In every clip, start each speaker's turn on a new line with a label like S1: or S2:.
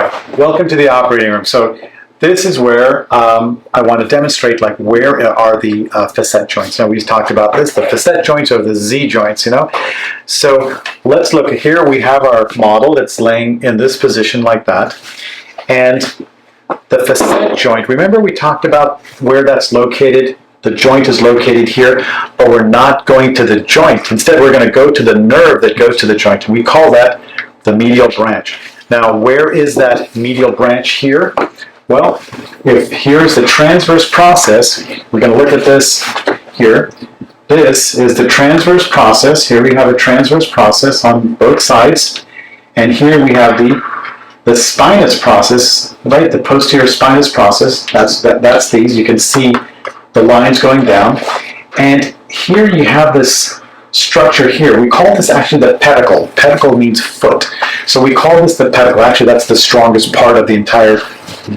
S1: right, welcome to the operating room. So this is where I want to demonstrate like where are the facet joints. Now we've talked about this, the facet joints or the Z joints, you know. So let's look here. We have our model that's laying in this position like that. And the facet joint, remember we talked about where that's located? The joint is located here, but we're not going to the joint. Instead, we're going to go to the nerve that goes to the joint. We call that the medial branch. Now, where is that medial branch here? Well, if here's the transverse process, we're going to look at this here. This is the transverse process. Here we have a transverse process on both sides. And here we have the spinous process, right? The posterior spinous process. That's these. You can see the lines going down. And here you have this structure here. We call this actually the pedicle. Pedicle means foot. So we call this the pedicle. Actually, that's the strongest part of the entire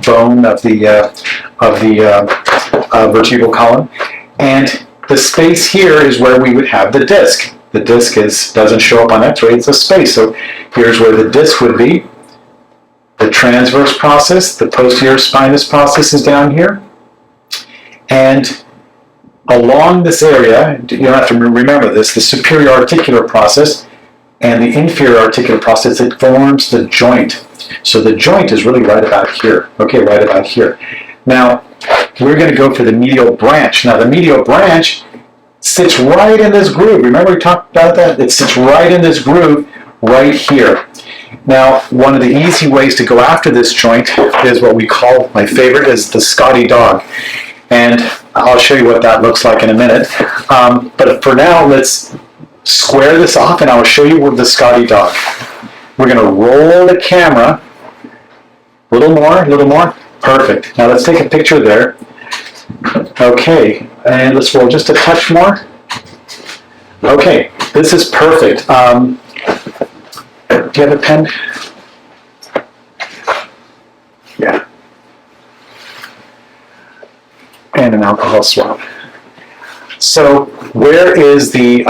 S1: bone of the vertebral column. And the space here is where we would have the disc. The disc doesn't show up on X-ray, it's a space. So here's where the disc would be. The transverse process, the posterior spinous process is down here. And along this area, you don't have to remember this, the superior articular process and the inferior articular process, it forms the joint. So the joint is really right about here, okay, right about here. Now, we're going to go for the medial branch. Now, the medial branch sits right in this groove. Remember we talked about that? It sits right in this groove right here. Now, one of the easy ways to go after this joint is what we call, my favorite, is the Scotty dog. And I'll show you what that looks like in a minute. But for now, let's square this off and I'll show you with the Scotty dog. We're going to roll the camera. A little more. Perfect. Now let's take a picture there. Okay, and let's roll just a touch more. Okay, this is perfect. Do you have a pen? Yeah. And an alcohol swab. So where is the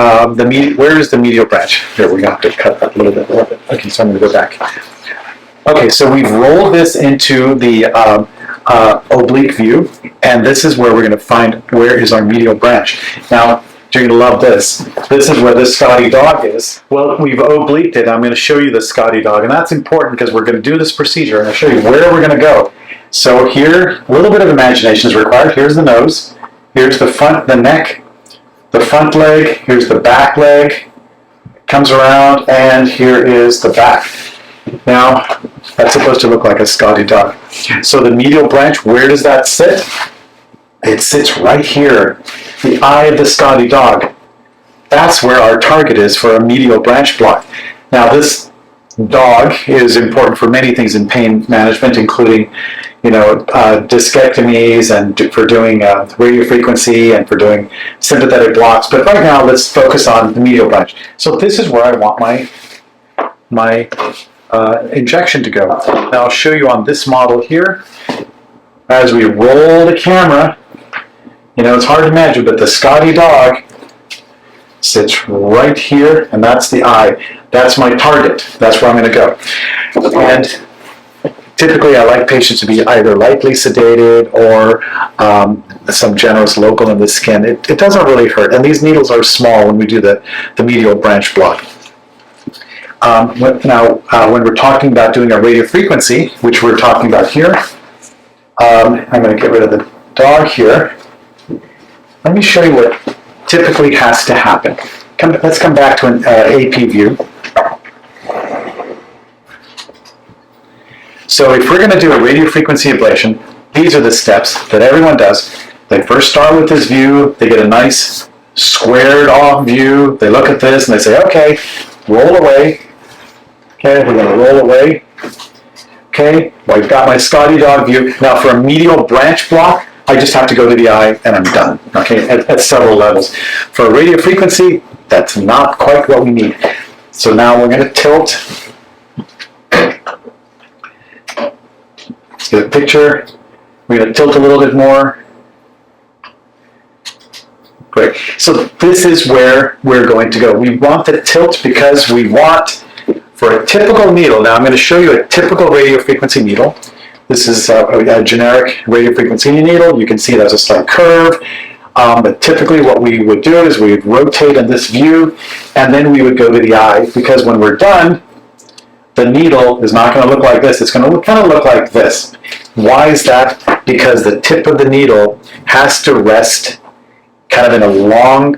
S1: medial branch? Here, we're going to have to cut that a little bit. Okay, so I'm going to go back. Okay, so we've rolled this into the oblique view, and this is where we're going to find where is our medial branch. Now, you're going to love this. This is where the Scotty dog is. Well, we've obliqued it. I'm going to show you the Scotty dog, and that's important because we're going to do this procedure, and I'll show you where we're going to go. So here, a little bit of imagination is required. Here's the nose. Here's the front, the neck, the front leg. Here's the back leg. Comes around, and here is the back. Now, that's supposed to look like a Scotty dog. So the medial branch, where does that sit? It sits right here, the eye of the Scotty dog. That's where our target is for a medial branch block. Now, this dog is important for many things in pain management, including, discectomies and for doing radio frequency and for doing sympathetic blocks. But right now, let's focus on the medial branch. So this is where I want my injection to go. Now I'll show you on this model here. As we roll the camera, it's hard to imagine, but the Scotty dog sits right here, and that's the eye. That's my target. That's where I'm going to go. And typically, I like patients to be either lightly sedated or some generous local in the skin. It doesn't really hurt, and these needles are small when we do the medial branch block. When we're talking about doing a radio frequency, which we're talking about here, I'm going to get rid of the dog here. Let me show you what typically has to happen. Let's come back to an AP view. So if we're going to do a radio frequency ablation, these are the steps that everyone does. They first start with this view. They get a nice squared off view. They look at this and they say, okay, roll away. Okay, we're going to roll away. Okay, well, I've got my Scotty dog view. Now for a medial branch block, I just have to go to the eye and I'm done, okay, at several levels. For a radio frequency, that's not quite what we need. So now we're going to tilt. Let's get a picture. We're going to tilt a little bit more. Great. So this is where we're going to go. We want the tilt because we want For a typical needle, now I'm going to show you a typical radiofrequency needle. This is a generic radiofrequency needle. You can see it has a slight curve. But typically what we would do is we would rotate in this view, and then we would go to the eye, because when we're done, the needle is not going to look like this. It's going to kind of look like this. Why is that? Because the tip of the needle has to rest kind of in a long,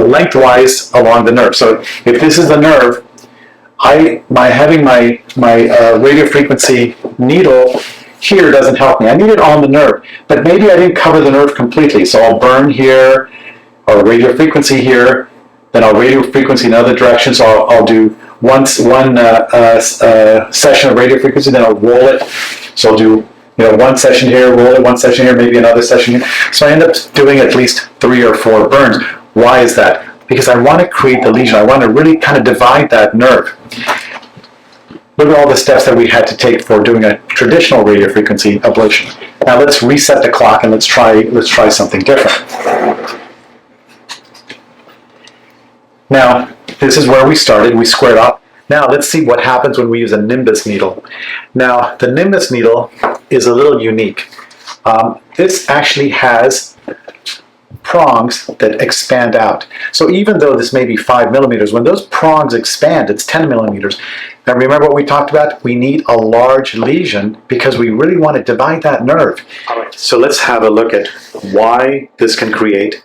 S1: lengthwise along the nerve. So if this is the nerve, having my radiofrequency needle here doesn't help me. I need it on the nerve, but maybe I didn't cover the nerve completely. So I'll burn here, or radiofrequency here, then I'll radiofrequency in other directions. So I'll do one session of radiofrequency, then I'll roll it. So I'll do one session here, roll it, one session here, maybe another session here. So I end up doing at least 3 or 4 burns. Why is that? Because I want to create the lesion. I want to really kind of divide that nerve. Look at all the steps that we had to take for doing a traditional radiofrequency ablation. Now let's reset the clock and let's try something different. Now, this is where we started. We squared off. Now let's see what happens when we use a Nimbus needle. Now, the Nimbus needle is a little unique. This actually has prongs that expand out. So even though this may be 5 millimeters, when those prongs expand, it's 10 millimeters. Now remember what we talked about? We need a large lesion because we really want to divide that nerve. All right, so let's have a look at why this can create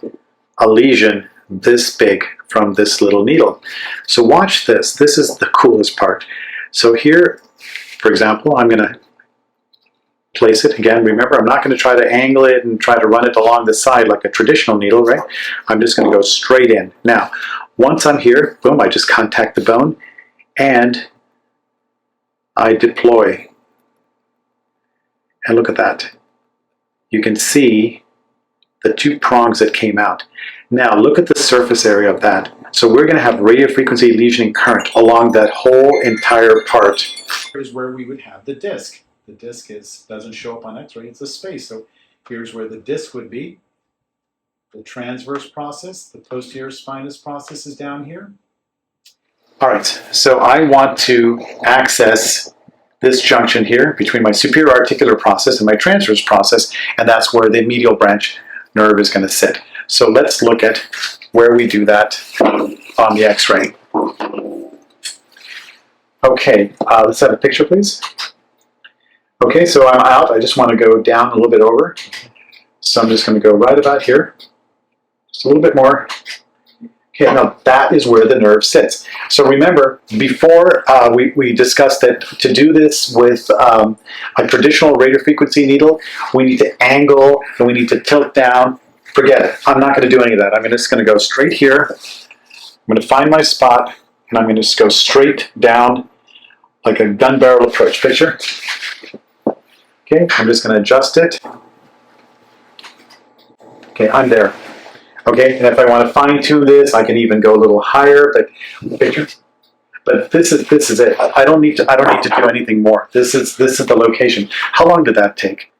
S1: a lesion this big from this little needle. So watch this. This is the coolest part. So here, for example, I'm going to place it again. Remember, I'm not going to try to angle it and try to run it along the side like a traditional needle, right? I'm just going to go straight in. Now, once I'm here, boom, I just contact the bone and I deploy. And look at that. You can see the 2 prongs that came out. Now, look at the surface area of that. So we're going to have radiofrequency lesioning current along that whole entire part. Here's where we would have the disc. The disc doesn't show up on X-ray, it's a space. So here's where the disc would be. The transverse process, the posterior spinous process is down here. All right, so I want to access this junction here between my superior articular process and my transverse process, and that's where the medial branch nerve is going to sit. So let's look at where we do that on the X-ray. Okay, let's have a picture, please. Okay, so I'm out. I just want to go down a little bit over. So I'm just going to go right about here. Just a little bit more. Okay, now that is where the nerve sits. So remember, before we discussed that to do this with a traditional radiofrequency needle, we need to angle and we need to tilt down. Forget it. I'm not going to do any of that. I'm just going to go straight here. I'm going to find my spot and I'm going to just go straight down like a gun barrel approach. Picture? Okay, I'm just going to adjust it. Okay, I'm there. Okay, and if I want to fine tune this, I can even go a little higher. But picture. But this is it. I don't need to do anything more. This is the location. How long did that take?